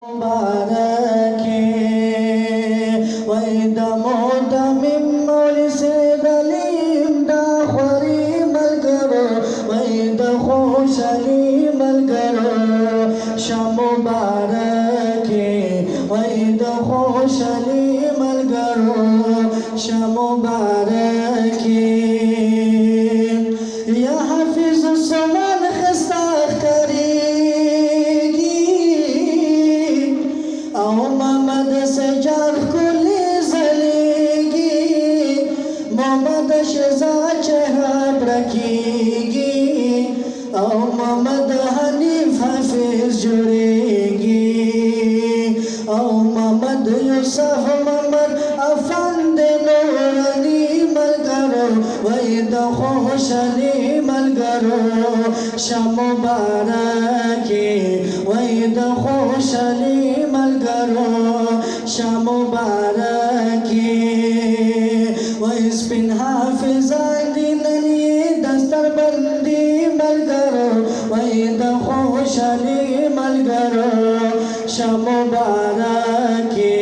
मुबारके वैद मोदमिम मौलिसे दलीम दाखवरी मलगरो वैद खुशली मलगरो शमुबारके वैद खुशली मलगरो शमुबारके या हाफिज सुमन खस्ता मोहम्मद से जार कुली जलेगी मोहम्मद शजा चेहरा रखेगी और मोहम्मद हनीफ हाफिज जुड़ेगी और मोहम्मद यूसुफ मोहम्मद अफंदे नूरानी मलगरो वैद खुशली मलगरो शमुबारके वैद खुशली मलगरो शमुबारके वैस्पिन हाफिजान दीननी दस्तर बंदी मलगरो वैद खुशली मलगरो शमुबारके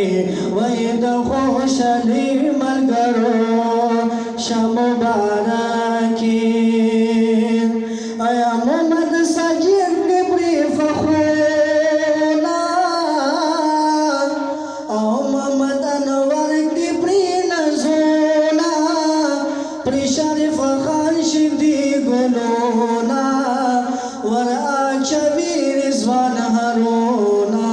वैद खुशली मलगरो शमुबारके या मोहम्मद सजीद किबरी फखूना और मोहम्मद अनवर किबरी नजूना प्री शरीफ खान शिदी गुलूना वर आचवी रिजवान हरूना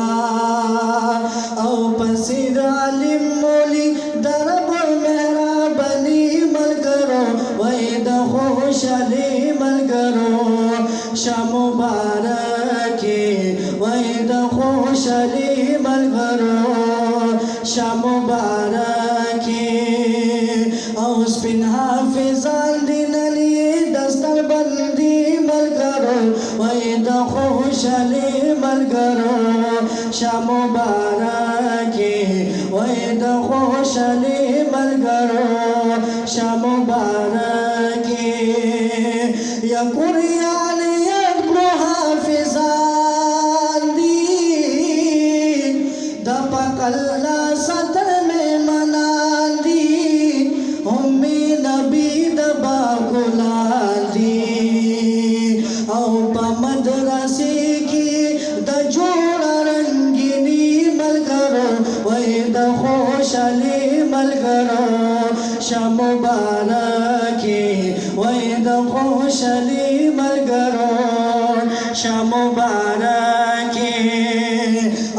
और पसीद आलिम मोली दरब मेहरा बनी मलगरो वैद खुशली मलगरो शमुबारके वैद खुशली मलगरो शमुबारके औस्पिन हाफिजान दीनली दस्तर बंदी मलगरो वैद खुशली मलगरो शमुबारके वैद खुशली मलगरो शमुबारके या कुरियान यदब्रो हाफिजान दी दपकल्ला सतर में मनान दी उम्मी नबी दबा गुलाल दी औ मदरसे की दजोड़ा रंगीनी मलगरो वैद खुशली मलगरो शमुबारके वैद खुशली मलगरो शमुबारके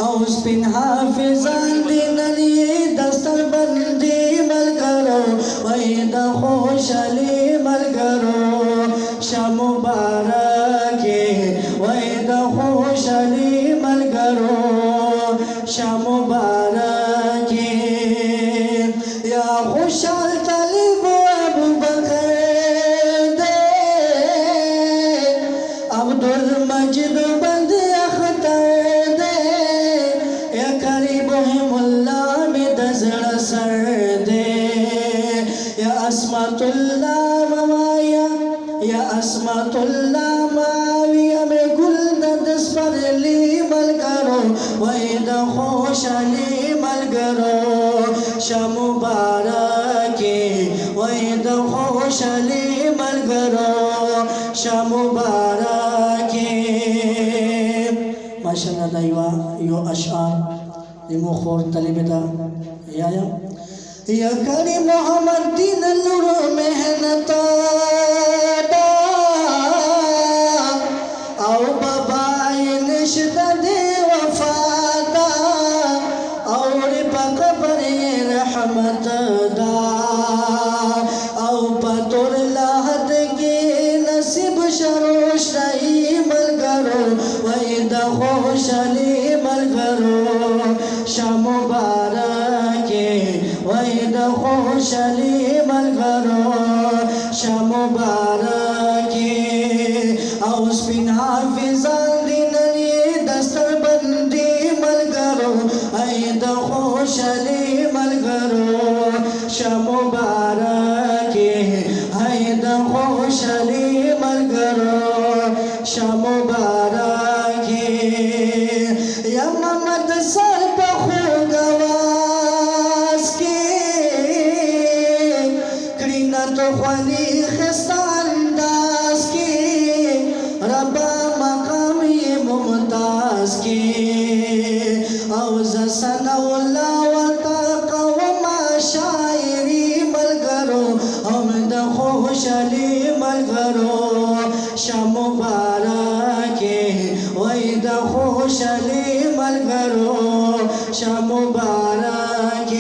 औस्पिन हाफिजान दीननी दस्तर बंदी मलगरो वैद खुशली मलगरो शमुबारके वैद खुशली मलगरो शमुबारके या खुशल तलब अबू बकर दे अब्दुल मजीद बंद अख्तर दे या करीब मुल्ला में दजड़ सर दे या अस्मतुल्लाह मवाया या अस्मतुल्लाह माविया में गुलदस पर ली मलगरो वैद खुशली मलगरो शमुबारके वैद खुशली मलगरो शमुबारके माशाअल्लाह दाइवा यो अशआर इमो खोर तलिबदा या करी मोहम्मद दीन नूर मेहनत आओ बाबाई निशदा दे वफादा और पकबर रहमत दा आओ पतुर लाहत के नसीब शरोश रही मलगरो वैद खुशली मलगरो शमुबारके वैद खुशली मलगरो शमुबारके औस्पिन हाफिजान दीननी दस्तर बंदी मलगरो वैद खुशली मलगरो शमुबारके वैद खुशली मलगरो शमुबारके या मोहम्मद سر په خوږ اواز کې کړي نه توخواني ښایسته انداز کې ربه مقام یې ممتاز کې او زه ثناءالله ورته کومه شاعري ملګرو هم د خوشحالي ملګرو شاه مبارک وای د خوشحالي ملګرو شاه مبارک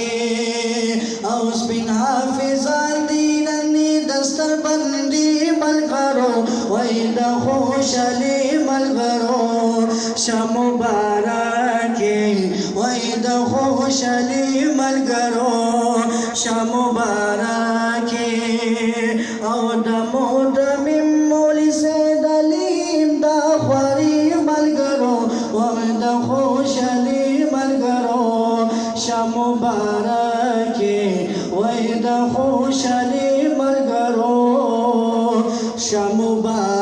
او سپین حافظان دي نن دستر بندي ملګرو وای د خوشحالي ملګرو شاه مبارک وای د خوشحالي ملګرو شاه مبارک او د مودمیم مولی سید علیم د خواري ملګرو وای د خوشحالي ملګرو شاه مبارک وای د خوشحالي ملګرو شاه مبارک